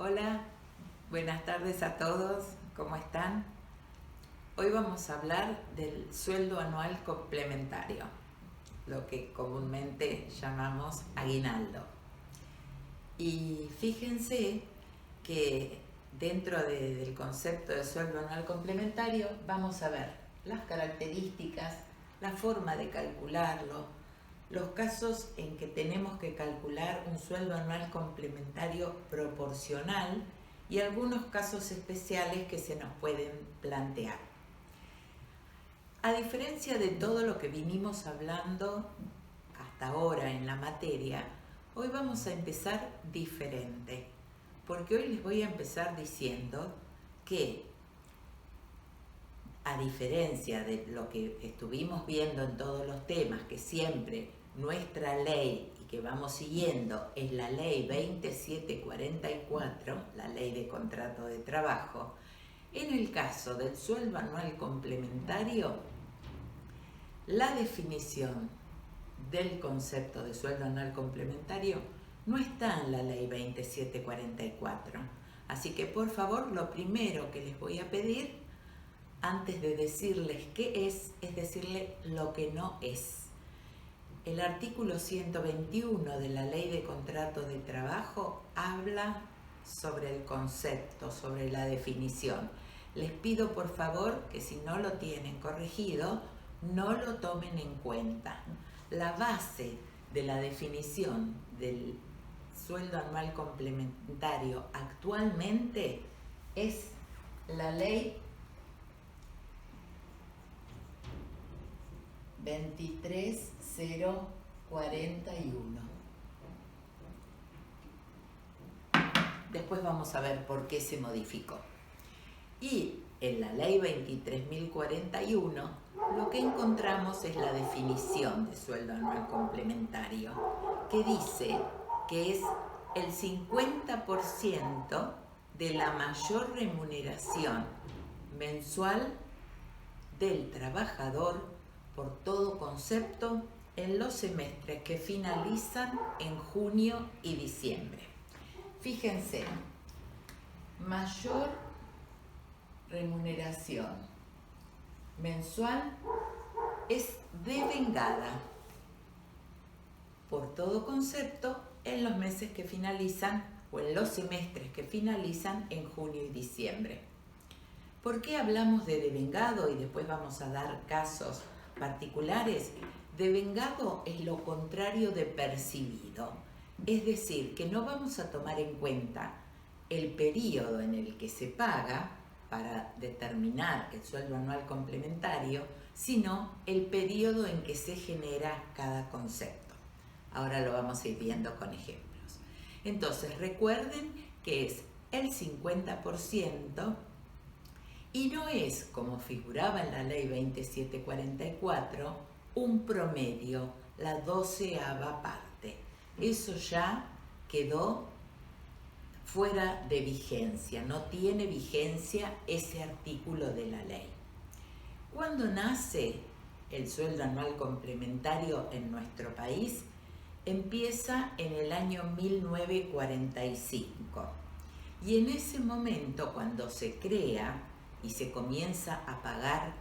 Hola, buenas tardes a todos, ¿cómo están? Hoy vamos a hablar del sueldo anual complementario, lo que comúnmente llamamos aguinaldo. Y fíjense que dentro del concepto de sueldo anual complementario vamos a ver las características, la forma de calcularlo, los casos en que tenemos que calcular un sueldo anual complementario proporcional y algunos casos especiales que se nos pueden plantear. A diferencia de todo lo que vinimos hablando hasta ahora en la materia, hoy vamos a empezar diferente, porque hoy les voy a empezar diciendo que, a diferencia de lo que estuvimos viendo en todos los temas, que siempre nuestra ley y que vamos siguiendo es la ley 2744, la ley de contrato de trabajo, en el caso del sueldo anual complementario, la definición del concepto de sueldo anual complementario no está en la ley 2744. Así que por favor, lo primero que les voy a pedir antes de decirles qué es decirles lo que no es. El artículo 121 de la Ley de Contrato de Trabajo habla sobre el concepto, sobre la definición. Les pido por favor que si no lo tienen corregido, no lo tomen en cuenta. La base de la definición del sueldo anual complementario actualmente es la Ley 23041. Después vamos a ver por qué se modificó. Y en la ley 23.041 lo que encontramos es la definición de sueldo anual complementario, que dice que es el 50% de la mayor remuneración mensual del trabajador por todo concepto en los semestres que finalizan en junio y diciembre. Fíjense, mayor remuneración mensual es devengada por todo concepto en los meses que finalizan o en los semestres que finalizan en junio y diciembre. ¿Por qué hablamos de devengado? Y después vamos a dar casos particulares. Devengado es lo contrario de percibido. Es decir, que no vamos a tomar en cuenta el periodo en el que se paga para determinar el sueldo anual complementario, sino el periodo en que se genera cada concepto. Ahora lo vamos a ir viendo con ejemplos. Entonces, recuerden que es el 50%. Y no es, como figuraba en la ley 2744, un promedio, la 12ª parte. Eso ya quedó fuera de vigencia, no tiene vigencia ese artículo de la ley. ¿Cuándo nace el sueldo anual complementario en nuestro país? Empieza en el año 1945. Y en ese momento, cuando se crea y se comienza a pagar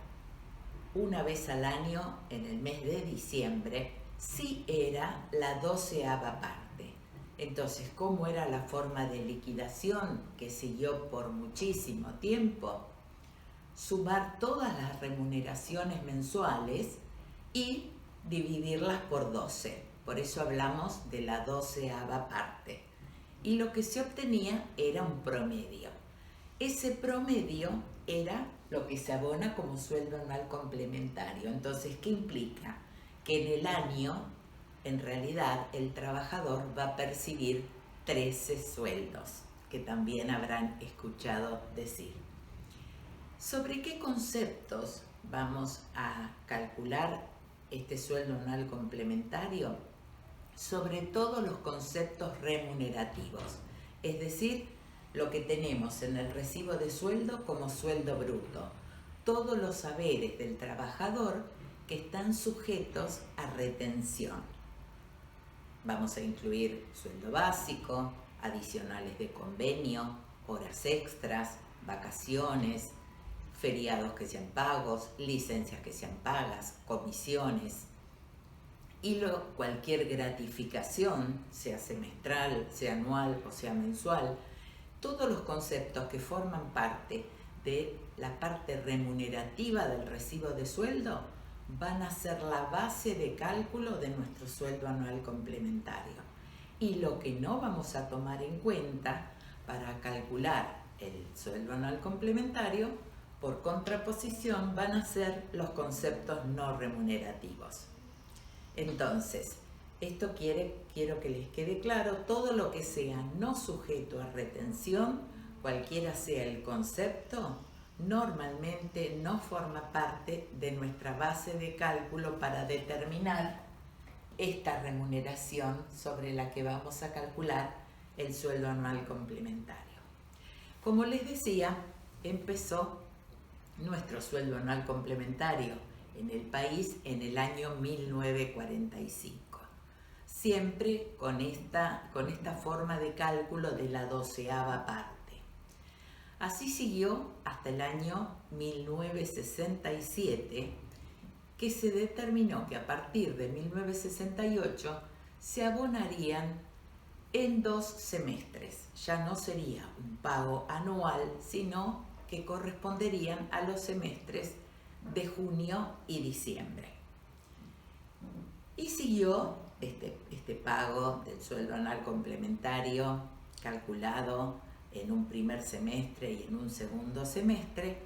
una vez al año en el mes de diciembre, sí era la 12ª parte. Entonces, ¿cómo era la forma de liquidación que siguió por muchísimo tiempo? Sumar todas las remuneraciones mensuales y dividirlas por 12. Por eso hablamos de la 12ª parte. Y lo que se obtenía era un promedio. Ese promedio era lo que se abona como sueldo anual complementario. Entonces, ¿qué implica? Que en el año, en realidad, el trabajador va a percibir 13 sueldos, que también habrán escuchado decir. ¿Sobre qué conceptos vamos a calcular este sueldo anual complementario? Sobre todo los conceptos remunerativos, es decir, lo que tenemos en el recibo de sueldo como sueldo bruto, todos los saberes del trabajador que están sujetos a retención. Vamos a incluir sueldo básico, adicionales de convenio, horas extras, vacaciones, feriados que sean pagos, licencias que sean pagas, comisiones y cualquier gratificación, sea semestral, sea anual o sea mensual. Todos los conceptos que forman parte de la parte remunerativa del recibo de sueldo van a ser la base de cálculo de nuestro sueldo anual complementario. Y lo que no vamos a tomar en cuenta para calcular el sueldo anual complementario, por contraposición, van a ser los conceptos no remunerativos. Entonces, esto quiero que les quede claro, todo lo que sea no sujeto a retención, cualquiera sea el concepto, normalmente no forma parte de nuestra base de cálculo para determinar esta remuneración sobre la que vamos a calcular el sueldo anual complementario. Como les decía, empezó nuestro sueldo anual complementario en el país en el año 1945, siempre con esta forma de cálculo de la 12ª parte. Así siguió hasta el año 1967, que se determinó que a partir de 1968 se abonarían en 2 semestres. Ya no sería un pago anual, sino que corresponderían a los semestres de junio y diciembre. Y siguió este pago del sueldo anual complementario calculado en un primer semestre y en un segundo semestre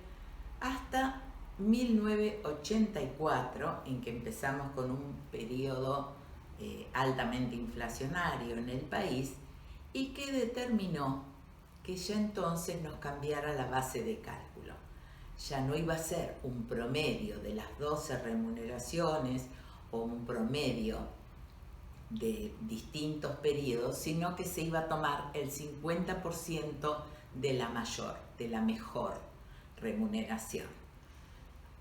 hasta 1984, en que empezamos con un periodo altamente inflacionario en el país y que determinó que ya entonces nos cambiara la base de cálculo. Ya no iba a ser un promedio de las 12 remuneraciones o un promedio de distintos periodos, sino que se iba a tomar el 50% de la mejor remuneración,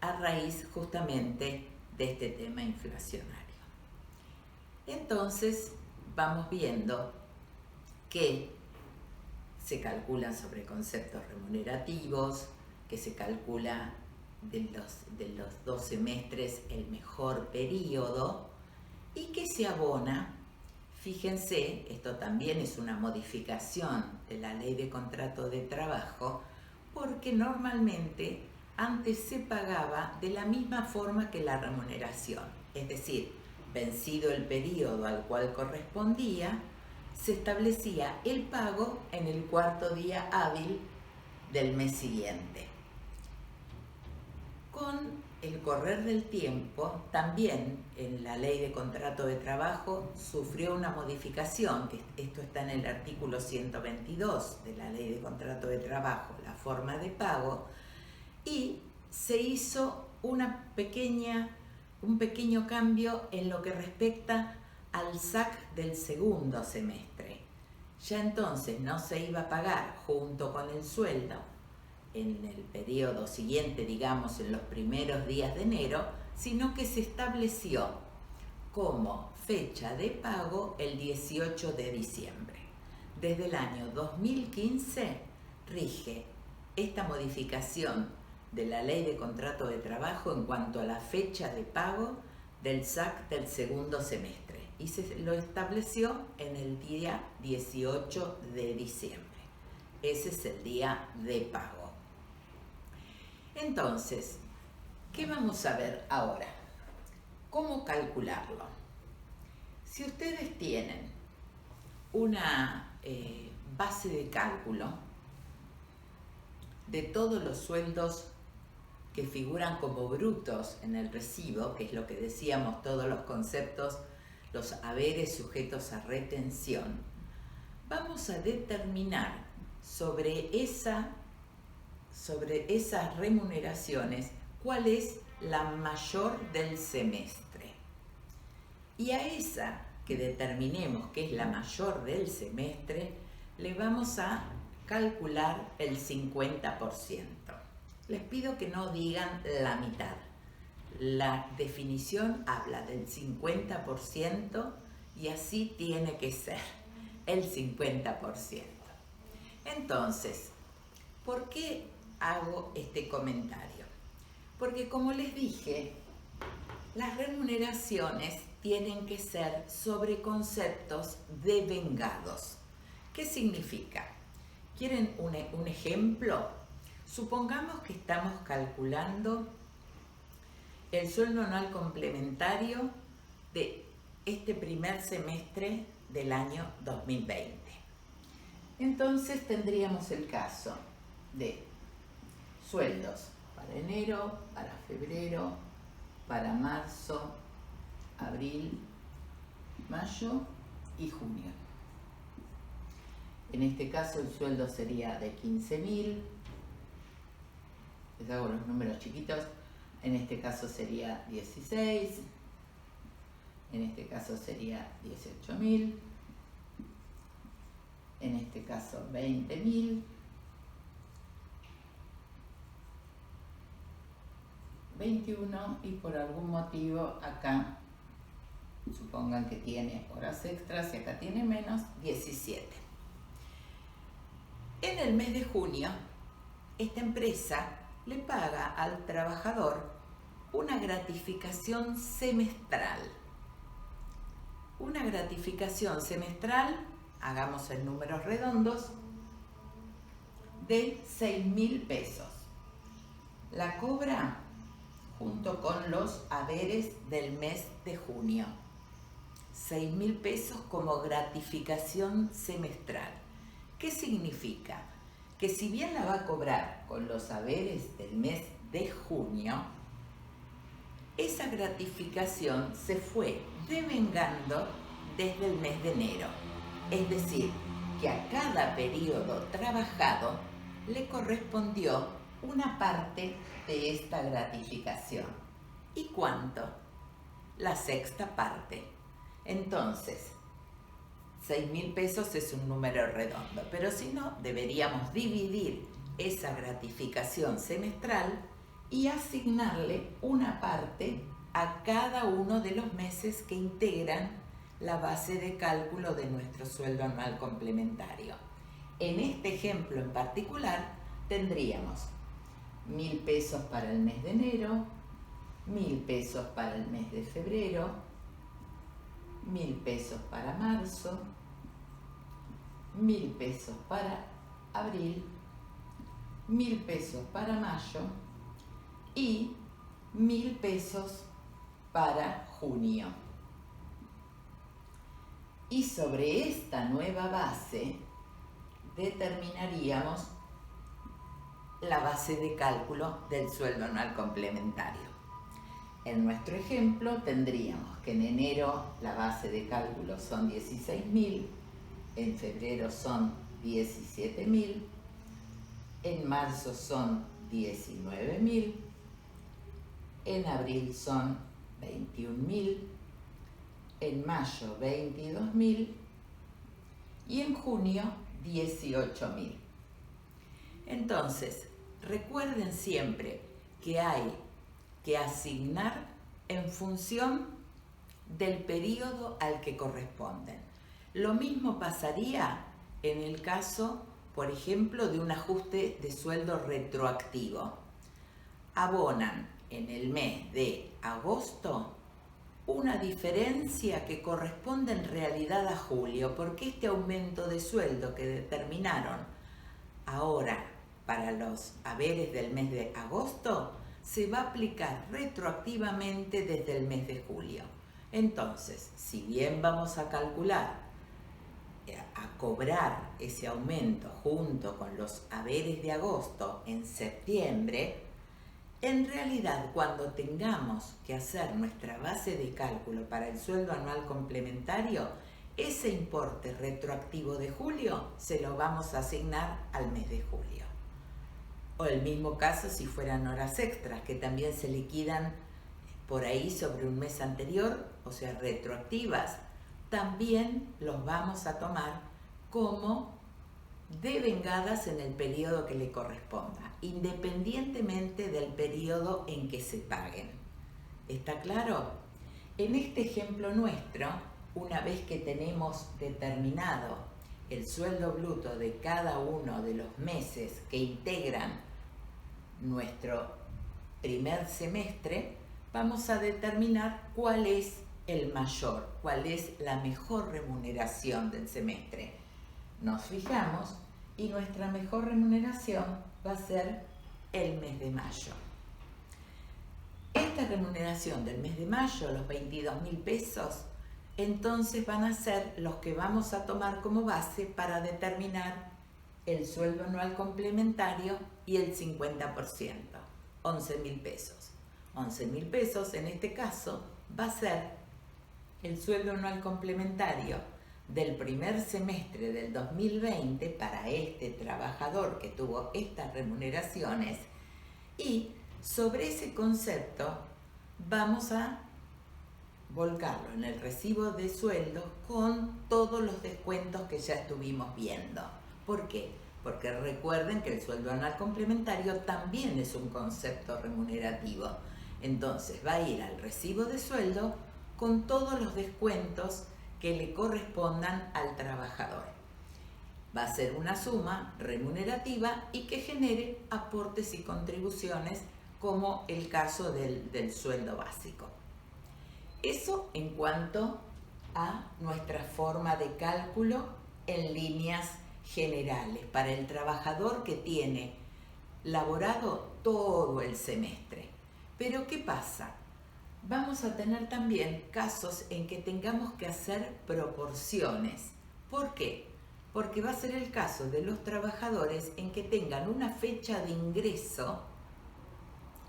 a raíz justamente de este tema inflacionario. Entonces vamos viendo que se calculan sobre conceptos remunerativos, que se calcula de los 2 semestres el mejor periodo y que se abona. Fíjense, esto también es una modificación de la Ley de Contrato de Trabajo, porque normalmente antes se pagaba de la misma forma que la remuneración, es decir, vencido el periodo al cual correspondía, se establecía el pago en el 4.º día hábil del mes siguiente. Con el correr del tiempo, también en la Ley de Contrato de Trabajo sufrió una modificación, que esto está en el artículo 122 de la Ley de Contrato de Trabajo, la forma de pago, y se hizo un pequeño cambio en lo que respecta al SAC del segundo semestre. Ya entonces no se iba a pagar junto con el sueldo en el periodo siguiente, digamos en los primeros días de enero, sino que se estableció como fecha de pago el 18 de diciembre. Desde el año 2015 rige esta modificación de la Ley de Contrato de Trabajo en cuanto a la fecha de pago del SAC del segundo semestre, y se lo estableció en el día 18 de diciembre. Ese es el día de pago. Entonces, ¿qué vamos a ver ahora? ¿Cómo calcularlo? Si ustedes tienen una base de cálculo de todos los sueldos que figuran como brutos en el recibo, que es lo que decíamos, todos los conceptos, los haberes sujetos a retención, vamos a determinar sobre esas remuneraciones cuál es la mayor del semestre. Y a esa que determinemos que es la mayor del semestre, le vamos a calcular el 50%. Les pido que no digan la mitad. La definición habla del 50% y así tiene que ser. el 50%. Entonces, ¿por qué hago este comentario? Porque como les dije, las remuneraciones tienen que ser sobre conceptos devengados. ¿Qué significa? ¿Quieren un ejemplo? Supongamos que estamos calculando el sueldo anual complementario de este primer semestre del año 2020. Entonces tendríamos el caso de sueldos para enero, para febrero, para marzo, abril, mayo y junio. En este caso el sueldo sería de 15.000, les hago los números chiquitos, en este caso sería 16, en este caso sería 18.000, en este caso 20.000, 21 y por algún motivo acá, supongan que tiene horas extras y acá tiene menos, 17. En el mes de junio, esta empresa le paga al trabajador una gratificación semestral. Una gratificación semestral, hagamos en números redondos, de 6.000 pesos. La cobra junto con los haberes del mes de junio. 6.000 pesos como gratificación semestral. ¿Qué significa? Que si bien la va a cobrar con los haberes del mes de junio, esa gratificación se fue devengando desde el mes de enero. Es decir, que a cada periodo trabajado le correspondió una parte de esta gratificación. ¿Y cuánto? La sexta parte. Entonces, 6.000 pesos es un número redondo, pero si no, deberíamos dividir esa gratificación semestral y asignarle una parte a cada uno de los meses que integran la base de cálculo de nuestro sueldo anual complementario. En este ejemplo en particular, tendríamos 1.000 pesos para el mes de enero, 1.000 pesos para el mes de febrero, 1.000 pesos para marzo, 1.000 pesos para abril, 1.000 pesos para mayo y 1.000 pesos para junio. Y sobre esta nueva base determinaríamos la base de cálculo del sueldo anual complementario. En nuestro ejemplo tendríamos que en enero la base de cálculo son 16.000, en febrero son 17.000, en marzo son 19.000, en abril son 21.000, en mayo 22.000 y en junio 18.000. Entonces, recuerden siempre que hay que asignar en función del periodo al que corresponden. Lo mismo pasaría en el caso, por ejemplo, de un ajuste de sueldo retroactivo. Abonan en el mes de agosto una diferencia que corresponde en realidad a julio, porque este aumento de sueldo que determinaron ahora para los haberes del mes de agosto se va a aplicar retroactivamente desde el mes de julio. Entonces, si bien vamos a calcular, a cobrar ese aumento junto con los haberes de agosto en septiembre, en realidad cuando tengamos que hacer nuestra base de cálculo para el sueldo anual complementario, ese importe retroactivo de julio se lo vamos a asignar al mes de julio. O el mismo caso si fueran horas extras, que también se liquidan por ahí sobre un mes anterior, o sea, retroactivas, también los vamos a tomar como devengadas en el periodo que le corresponda, independientemente del periodo en que se paguen. ¿Está claro? En este ejemplo nuestro, una vez que tenemos determinado el sueldo bruto de cada uno de los meses que integran nuestro primer semestre, vamos a determinar cuál es el mayor, cuál es la mejor remuneración del semestre. Nos fijamos y nuestra mejor remuneración va a ser el mes de mayo. Esta remuneración del mes de mayo, los 22.000 pesos, entonces van a ser los que vamos a tomar como base para determinar el sueldo anual complementario y el 50%, 11.000 pesos. 11.000 pesos en este caso va a ser el sueldo anual complementario del primer semestre del 2020 para este trabajador que tuvo estas remuneraciones, y sobre ese concepto vamos a volcarlo en el recibo de sueldo con todos los descuentos que ya estuvimos viendo. ¿Por qué? Porque recuerden que el sueldo anual complementario también es un concepto remunerativo. Entonces va a ir al recibo de sueldo con todos los descuentos que le correspondan al trabajador. Va a ser una suma remunerativa y que genere aportes y contribuciones, como el caso del sueldo básico. Eso en cuanto a nuestra forma de cálculo en líneas generales para el trabajador que tiene laborado todo el semestre. Pero ¿qué pasa? Vamos a tener también casos en que tengamos que hacer proporciones. ¿Por qué? Porque va a ser el caso de los trabajadores en que tengan una fecha de ingreso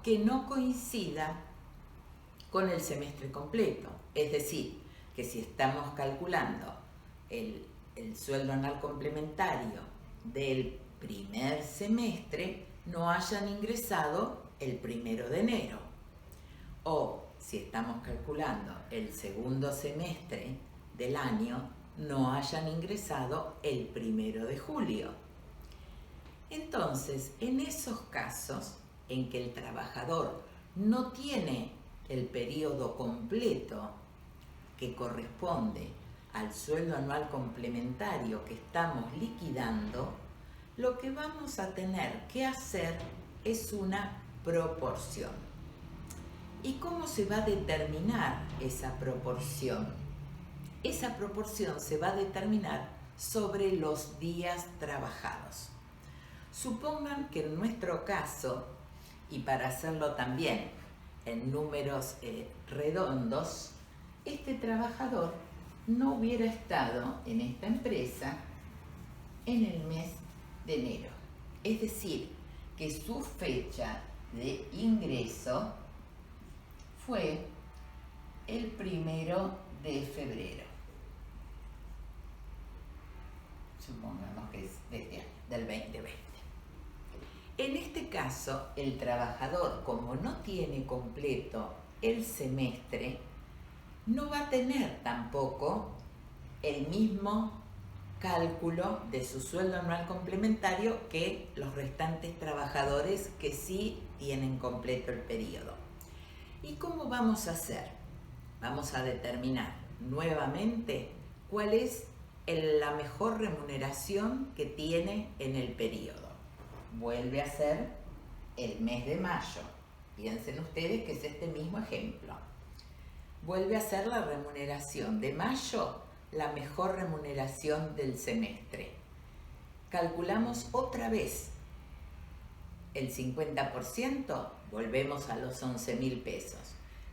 que no coincida con el semestre completo. Es decir, que si estamos calculando el sueldo anual complementario del primer semestre, no hayan ingresado el 1 de enero. O si estamos calculando el segundo semestre del año, no hayan ingresado el 1 de julio. Entonces, en esos casos en que el trabajador no tiene el periodo completo que corresponde al sueldo anual complementario que estamos liquidando, lo que vamos a tener que hacer es una proporción. ¿Y cómo se va a determinar esa proporción? Esa proporción se va a determinar sobre los días trabajados. Supongan que en nuestro caso, y para hacerlo también en números redondos, este trabajador no hubiera estado en esta empresa en el mes de enero. Es decir, que su fecha de ingreso fue el 1 de febrero. Supongamos que es de este año, del 2020. En este caso, el trabajador, como no tiene completo el semestre, no va a tener tampoco el mismo cálculo de su sueldo anual complementario que los restantes trabajadores que sí tienen completo el periodo. ¿Y cómo vamos a hacer? Vamos a determinar nuevamente cuál es la mejor remuneración que tiene en el periodo. Vuelve a ser el mes de mayo. Piensen ustedes que es este mismo ejemplo. Vuelve a ser la remuneración de mayo, la mejor remuneración del semestre. Calculamos otra vez el 50%, volvemos a los 11.000 pesos.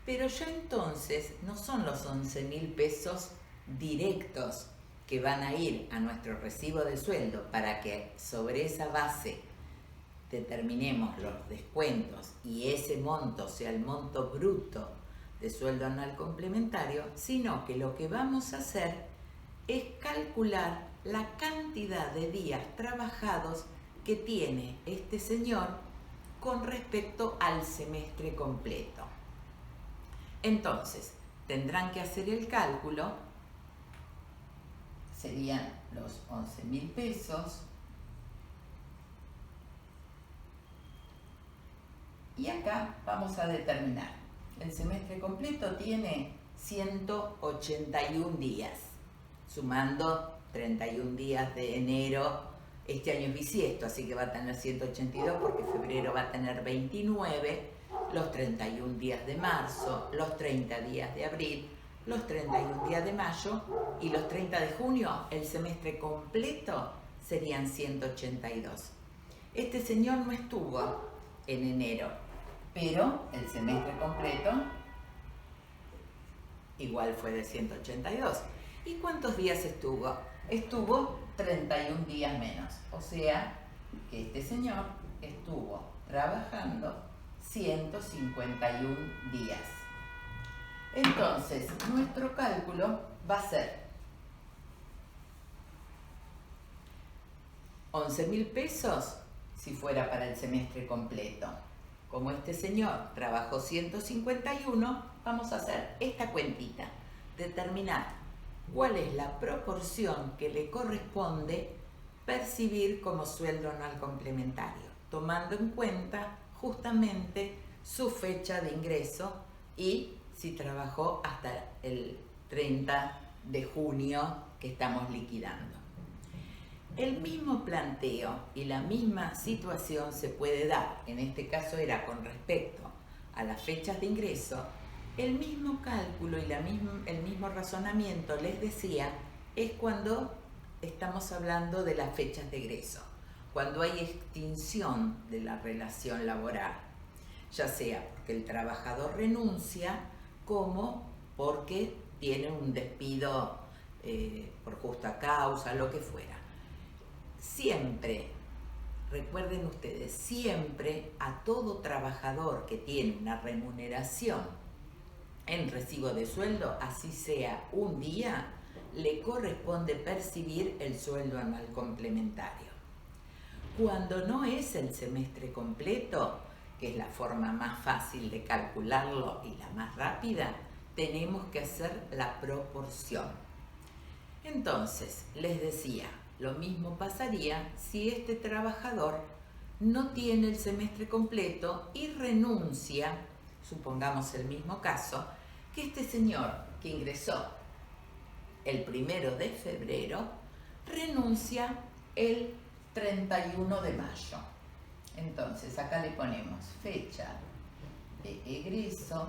Pero ya entonces no son los 11.000 pesos directos que van a ir a nuestro recibo de sueldo para que sobre esa base determinemos los descuentos y ese monto sea el monto bruto de sueldo anual complementario, sino que lo que vamos a hacer es calcular la cantidad de días trabajados que tiene este señor con respecto al semestre completo. Entonces, tendrán que hacer el cálculo, serían los 11.000 pesos, y acá vamos a determinar. El semestre completo tiene 181 días, sumando 31 días de enero, este año es bisiesto, así que va a tener 182 porque febrero va a tener 29, los 31 días de marzo, los 30 días de abril, los 31 días de mayo y los 30 de junio, el semestre completo serían 182. Este señor no estuvo en enero, pero el semestre completo igual fue de 182. ¿Y cuántos días estuvo? Estuvo 31 días menos. O sea, que este señor estuvo trabajando 151 días. Entonces, nuestro cálculo va a ser 11.000 pesos si fuera para el semestre completo. Como este señor trabajó 151, vamos a hacer esta cuentita. Determinar cuál es la proporción que le corresponde percibir como sueldo anual complementario, tomando en cuenta justamente su fecha de ingreso y si trabajó hasta el 30 de junio que estamos liquidando. El mismo planteo y la misma situación se puede dar, en este caso era con respecto a las fechas de ingreso, el mismo cálculo y el mismo razonamiento, les decía, es cuando estamos hablando de las fechas de egreso, cuando hay extinción de la relación laboral, ya sea porque el trabajador renuncia como porque tiene un despido por justa causa, lo que fuera. Siempre, recuerden ustedes, siempre a todo trabajador que tiene una remuneración en recibo de sueldo, así sea un día, le corresponde percibir el sueldo anual complementario. Cuando no es el semestre completo, que es la forma más fácil de calcularlo y la más rápida, tenemos que hacer la proporción. Entonces, les decía, lo mismo pasaría si este trabajador no tiene el semestre completo y renuncia, supongamos el mismo caso, que este señor que ingresó el 1 de febrero renuncia el 31 de mayo. Entonces acá le ponemos fecha de egreso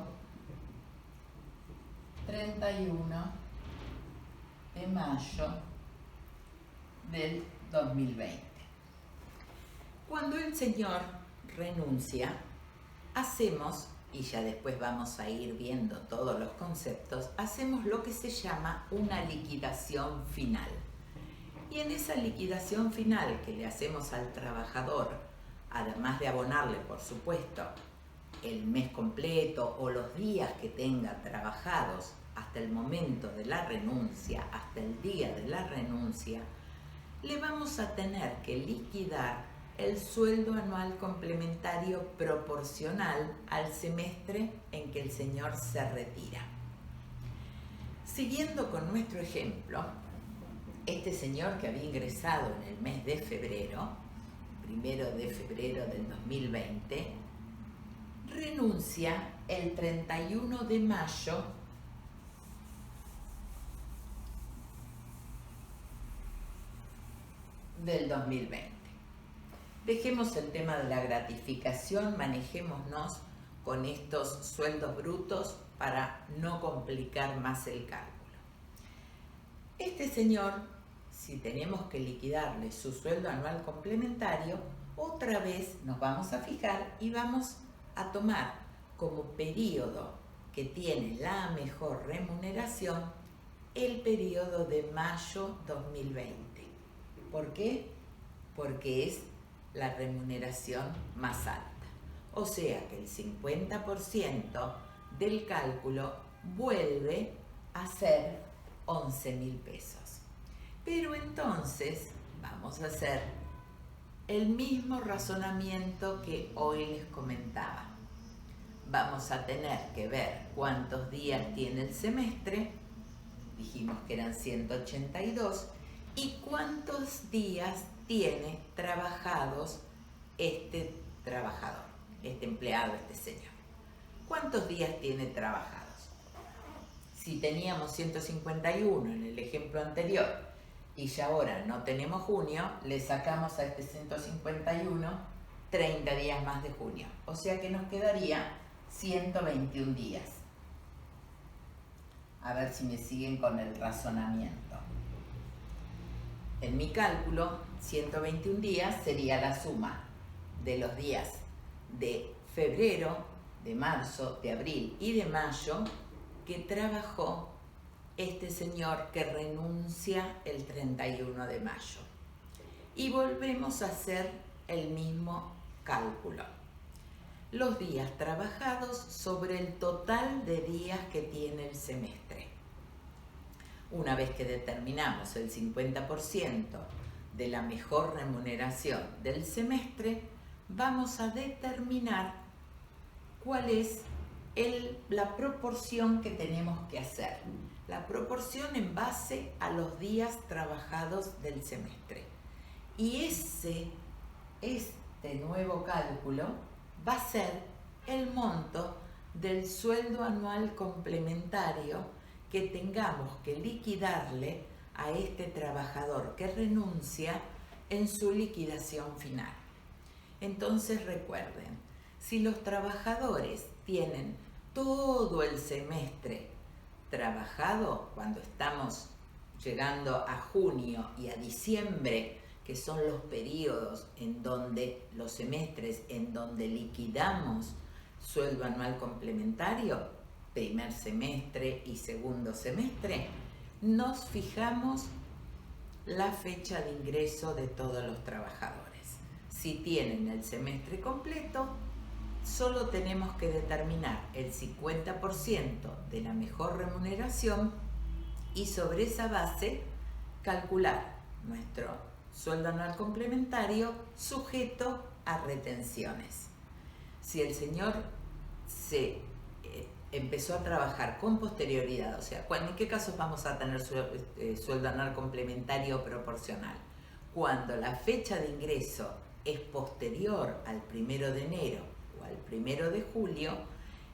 31 de mayo del 2020. Cuando el señor renuncia, hacemos, y ya después vamos a ir viendo todos los conceptos, hacemos lo que se llama una liquidación final. Y en esa liquidación final que le hacemos al trabajador, además de abonarle, por supuesto, el mes completo o los días que tenga trabajados hasta el momento de la renuncia, hasta el día de la renuncia, le vamos a tener que liquidar el sueldo anual complementario proporcional al semestre en que el señor se retira. Siguiendo con nuestro ejemplo, este señor que había ingresado en el mes de febrero, 1 de febrero del 2020, renuncia el 31 de mayo del 2020. Dejemos el tema de la gratificación, manejémonos con estos sueldos brutos para no complicar más el cálculo. Este señor, si tenemos que liquidarle su sueldo anual complementario, otra vez nos vamos a fijar y vamos a tomar como periodo que tiene la mejor remuneración el periodo de mayo 2020. ¿Por qué? Porque es la remuneración más alta. O sea que el 50% del cálculo vuelve a ser 11.000 pesos. Pero entonces vamos a hacer el mismo razonamiento que hoy les comentaba. Vamos a tener que ver cuántos días tiene el semestre, dijimos que eran 182, y cuántos días tiene trabajados este trabajador, este empleado, este señor. ¿Cuántos días tiene trabajados? Si teníamos 151 en el ejemplo anterior y ya ahora no tenemos junio, le sacamos a este 151 30 días más de junio. O sea que nos quedaría 121 días. A ver si me siguen con el razonamiento. En mi cálculo, 121 días sería la suma de los días de febrero, de marzo, de abril y de mayo que trabajó este señor que renuncia el 31 de mayo. Y volvemos a hacer el mismo cálculo. Los días trabajados sobre el total de días que tiene el semestre. Una vez que determinamos el 50% de la mejor remuneración del semestre, vamos a determinar cuál es la proporción que tenemos que hacer. La proporción en base a los días trabajados del semestre. Y este nuevo cálculo va a ser el monto del sueldo anual complementario que tengamos que liquidarle a este trabajador que renuncia en su liquidación final. Entonces recuerden, si los trabajadores tienen todo el semestre trabajado, cuando estamos llegando a junio y a diciembre, que son los periodos en donde los semestres en donde liquidamos sueldo anual complementario, primer semestre y segundo semestre, nos fijamos la fecha de ingreso de todos los trabajadores. Si tienen el semestre completo, solo tenemos que determinar el 50% de la mejor remuneración y sobre esa base calcular nuestro sueldo anual complementario sujeto a retenciones. Si el señor empezó a trabajar con posterioridad, o sea, ¿en qué casos vamos a tener sueldo anual complementario proporcional? Cuando la fecha de ingreso es posterior al 1 de enero o al 1 de julio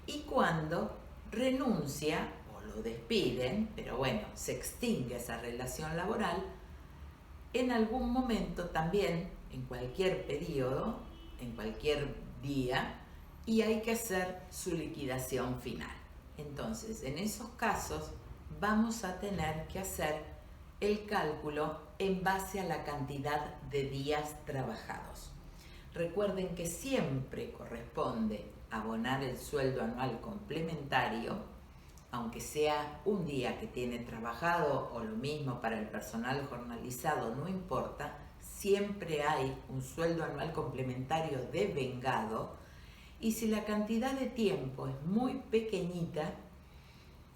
y cuando renuncia o lo despiden, pero bueno, se extingue esa relación laboral, en algún momento también, en cualquier periodo, en cualquier día, y hay que hacer su liquidación final. Entonces, en esos casos vamos a tener que hacer el cálculo en base a la cantidad de días trabajados. Recuerden que siempre corresponde abonar el sueldo anual complementario, aunque sea un día que tiene trabajado o lo mismo para el personal jornalizado, no importa, siempre hay un sueldo anual complementario devengado. Y si la cantidad de tiempo es muy pequeñita,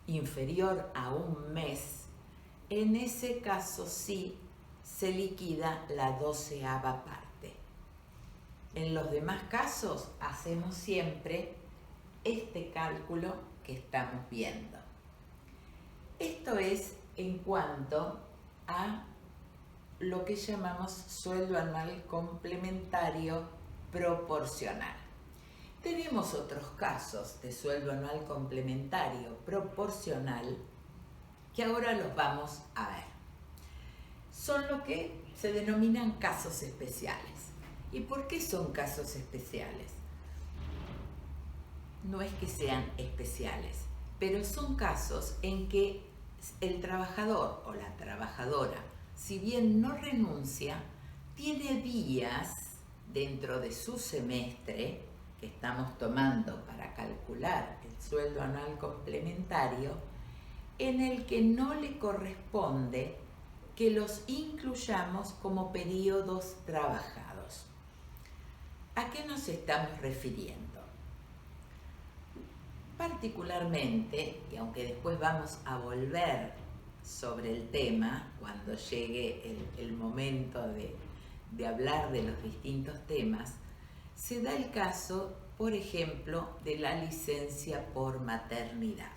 inferior a un mes, en ese caso sí se liquida la 12ª parte. En los demás casos hacemos siempre este cálculo que estamos viendo. Esto es en cuanto a lo que llamamos sueldo anual complementario proporcional. Tenemos otros casos de sueldo anual complementario proporcional que ahora los vamos a ver. Son lo que se denominan casos especiales. ¿Y por qué son casos especiales? No es que sean especiales, pero son casos en que el trabajador o la trabajadora, si bien no renuncia, tiene días dentro de su semestre que estamos tomando para calcular el sueldo anual complementario, en el que no le corresponde que los incluyamos como periodos trabajados. ¿A qué nos estamos refiriendo? Particularmente, y aunque después vamos a volver sobre el tema cuando llegue el momento de hablar de los distintos temas, se da el caso, por ejemplo, de la licencia por maternidad.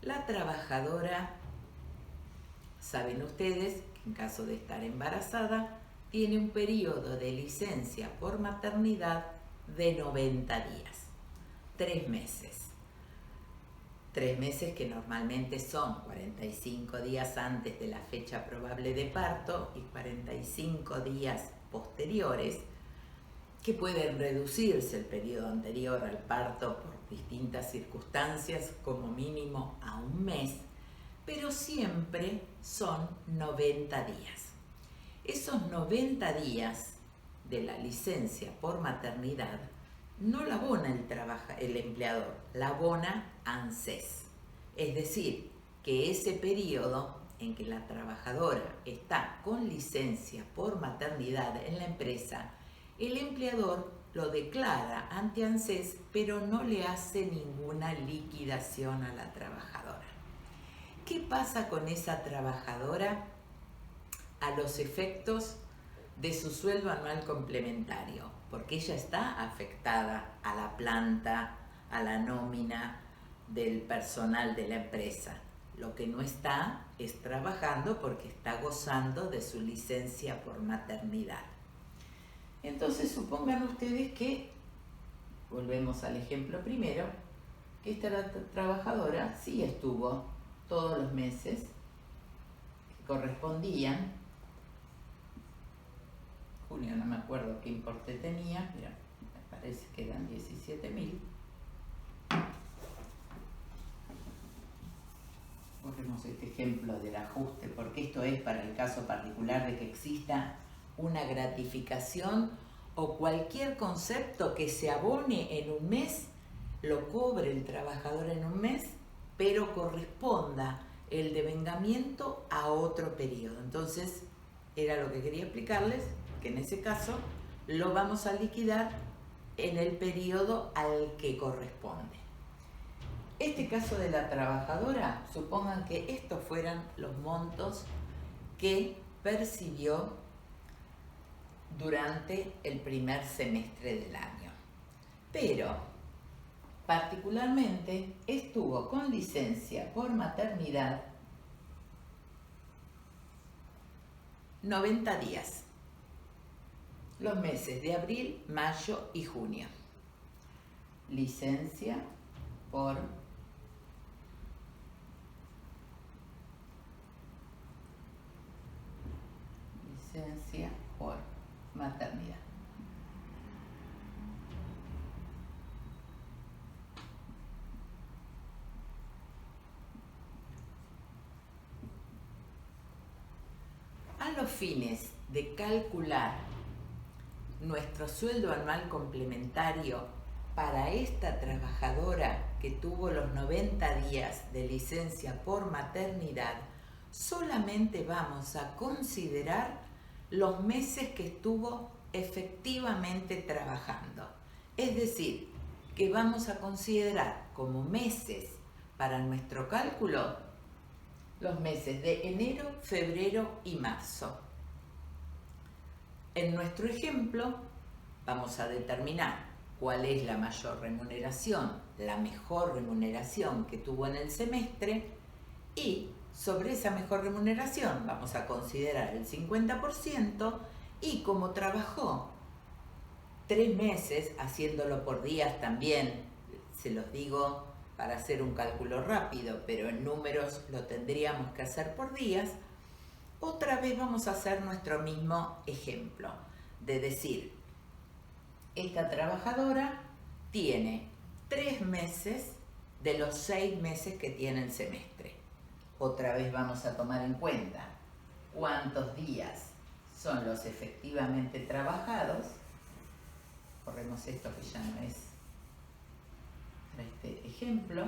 La trabajadora, saben ustedes que en caso de estar embarazada, tiene un periodo de licencia por maternidad de 90 días, 3 meses. 3 meses que normalmente son 45 días antes de la fecha probable de parto y 45 días posteriores, que pueden reducirse el periodo anterior al parto por distintas circunstancias, como mínimo a un mes, pero siempre son 90 días. Esos 90 días de la licencia por maternidad no la abona el empleador, la abona ANSES. Es decir, que ese periodo en que la trabajadora está con licencia por maternidad en la empresa, el empleador lo declara ante ANSES, pero no le hace ninguna liquidación a la trabajadora. ¿Qué pasa con esa trabajadora a los efectos de su sueldo anual complementario? Porque ella está afectada a la planta, a la nómina del personal de la empresa. Lo que no está es trabajando porque está gozando de su licencia por maternidad. Entonces supongan ustedes que, volvemos al ejemplo primero, que esta trabajadora sí estuvo todos los meses que correspondían. Junio no me acuerdo qué importe tenía, mira, me parece que eran 17.000. Borremos este ejemplo del ajuste, porque esto es para el caso particular de que exista una gratificación o cualquier concepto que se abone en un mes, lo cobre el trabajador en un mes, pero corresponda el devengamiento a otro periodo. Entonces, era lo que quería explicarles, que en ese caso lo vamos a liquidar en el periodo al que corresponde. Este caso de la trabajadora, supongan que estos fueran los montos que percibió durante el primer semestre del año. Pero, particularmente, estuvo con licencia por maternidad 90 días. Los meses de abril, mayo y junio. Licencia por maternidad. A los fines de calcular nuestro sueldo anual complementario para esta trabajadora que tuvo los 90 días de licencia por maternidad, solamente vamos a considerar los meses que estuvo efectivamente trabajando. Es decir, que vamos a considerar como meses para nuestro cálculo los meses de enero, febrero y marzo. En nuestro ejemplo vamos a determinar cuál es la mayor remuneración, la mejor remuneración que tuvo en el semestre, y sobre esa mejor remuneración vamos a considerar el 50%, y como trabajó 3 meses, haciéndolo por días también, se los digo para hacer un cálculo rápido, pero en números lo tendríamos que hacer por días, otra vez vamos a hacer nuestro mismo ejemplo, de decir, esta trabajadora tiene 3 meses de los 6 meses que tiene el semestre. Otra vez vamos a tomar en cuenta cuántos días son los efectivamente trabajados. Corremos esto que ya no es para este ejemplo.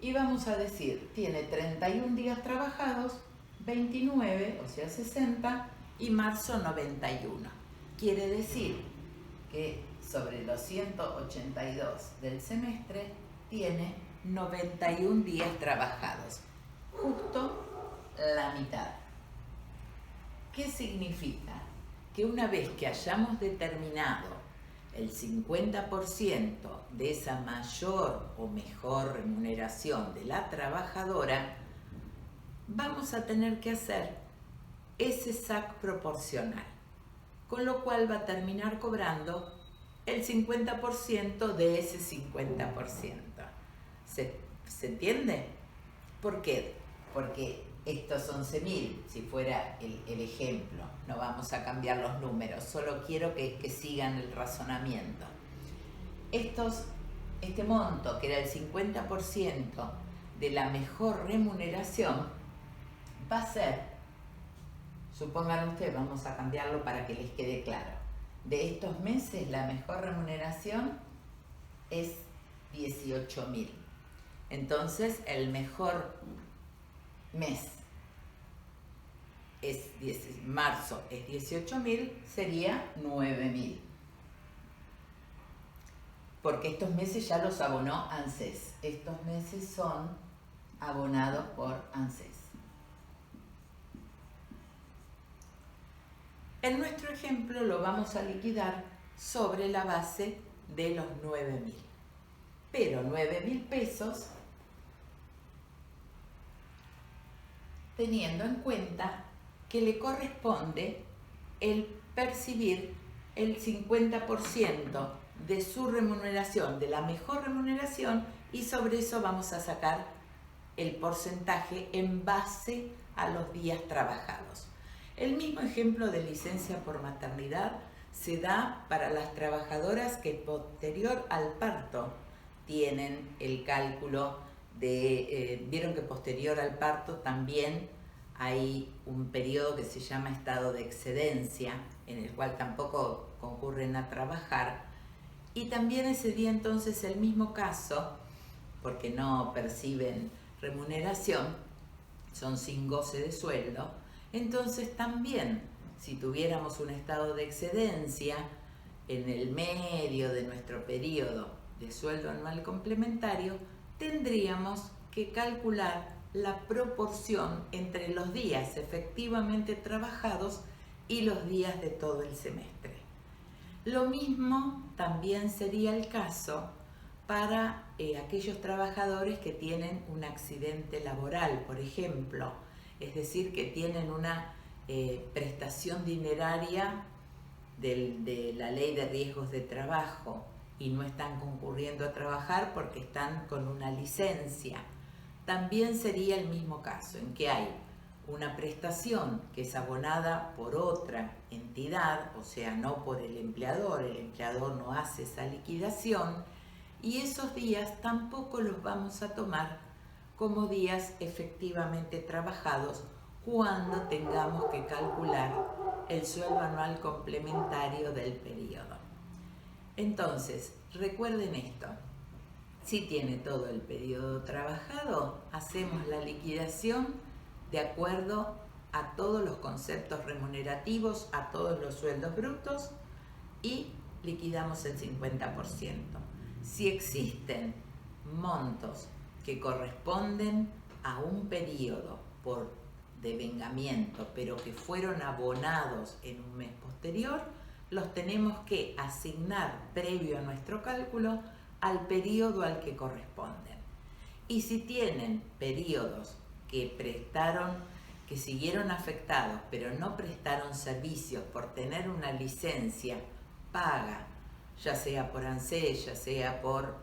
Y vamos a decir, tiene 31 días trabajados, 29, o sea 60, y marzo 91. Quiere decir que sobre los 182 del semestre tiene 91 días trabajados, justo la mitad. ¿Qué significa? Que una vez que hayamos determinado el 50% de esa mayor o mejor remuneración de la trabajadora, vamos a tener que hacer ese SAC proporcional, con lo cual va a terminar cobrando el 50% de ese 50%. ¿Se entiende? ¿Por qué? Porque estos 11.000, si fuera el ejemplo, no vamos a cambiar los números, solo quiero que sigan el razonamiento. Este monto, que era el 50% de la mejor remuneración, va a ser, supongan ustedes, vamos a cambiarlo para que les quede claro, de estos meses la mejor remuneración es 18.000. Entonces el mejor mes marzo es 18.000, sería 9.000. Porque estos meses ya los abonó ANSES. Estos meses son abonados por ANSES. En nuestro ejemplo lo vamos a liquidar sobre la base de los 9.000. Pero 9.000 pesos teniendo en cuenta que le corresponde el percibir el 50% de su remuneración, de la mejor remuneración, y sobre eso vamos a sacar el porcentaje en base a los días trabajados. El mismo ejemplo de licencia por maternidad se da para las trabajadoras que posterior al parto tienen el cálculo de, vieron que posterior al parto también hay un periodo que se llama estado de excedencia, en el cual tampoco concurren a trabajar, y también ese día entonces el mismo caso, porque no perciben remuneración, son sin goce de sueldo, entonces también si tuviéramos un estado de excedencia en el medio de nuestro periodo de sueldo anual complementario, tendríamos que calcular la proporción entre los días efectivamente trabajados y los días de todo el semestre. Lo mismo también sería el caso para aquellos trabajadores que tienen un accidente laboral, por ejemplo, es decir, que tienen una prestación dineraria de la ley de riesgos de trabajo y no están concurriendo a trabajar porque están con una licencia. También sería el mismo caso, en que hay una prestación que es abonada por otra entidad, o sea, no por el empleador no hace esa liquidación, y esos días tampoco los vamos a tomar como días efectivamente trabajados cuando tengamos que calcular el sueldo anual complementario del periodo. Entonces, recuerden esto. Si tiene todo el periodo trabajado, hacemos la liquidación de acuerdo a todos los conceptos remunerativos, a todos los sueldos brutos, y liquidamos el 50%. Si existen montos que corresponden a un periodo por devengamiento, pero que fueron abonados en un mes posterior, los tenemos que asignar previo a nuestro cálculo al periodo al que corresponden. Y si tienen periodos que siguieron afectados, pero no prestaron servicios por tener una licencia paga, ya sea por ANSES, ya sea por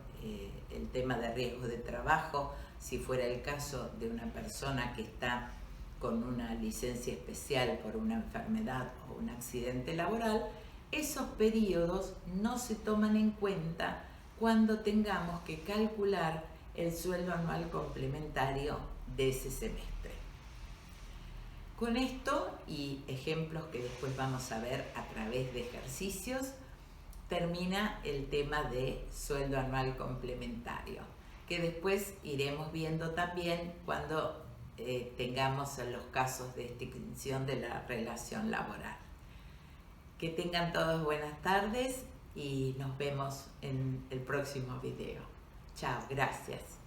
el tema de riesgo de trabajo, si fuera el caso de una persona que está con una licencia especial por una enfermedad o un accidente laboral, esos periodos no se toman en cuenta cuando tengamos que calcular el sueldo anual complementario de ese semestre. Con esto y ejemplos que después vamos a ver a través de ejercicios, termina el tema de sueldo anual complementario, que después iremos viendo también cuando tengamos los casos de extinción de la relación laboral. Que tengan todos buenas tardes y nos vemos en el próximo video. Chao, gracias.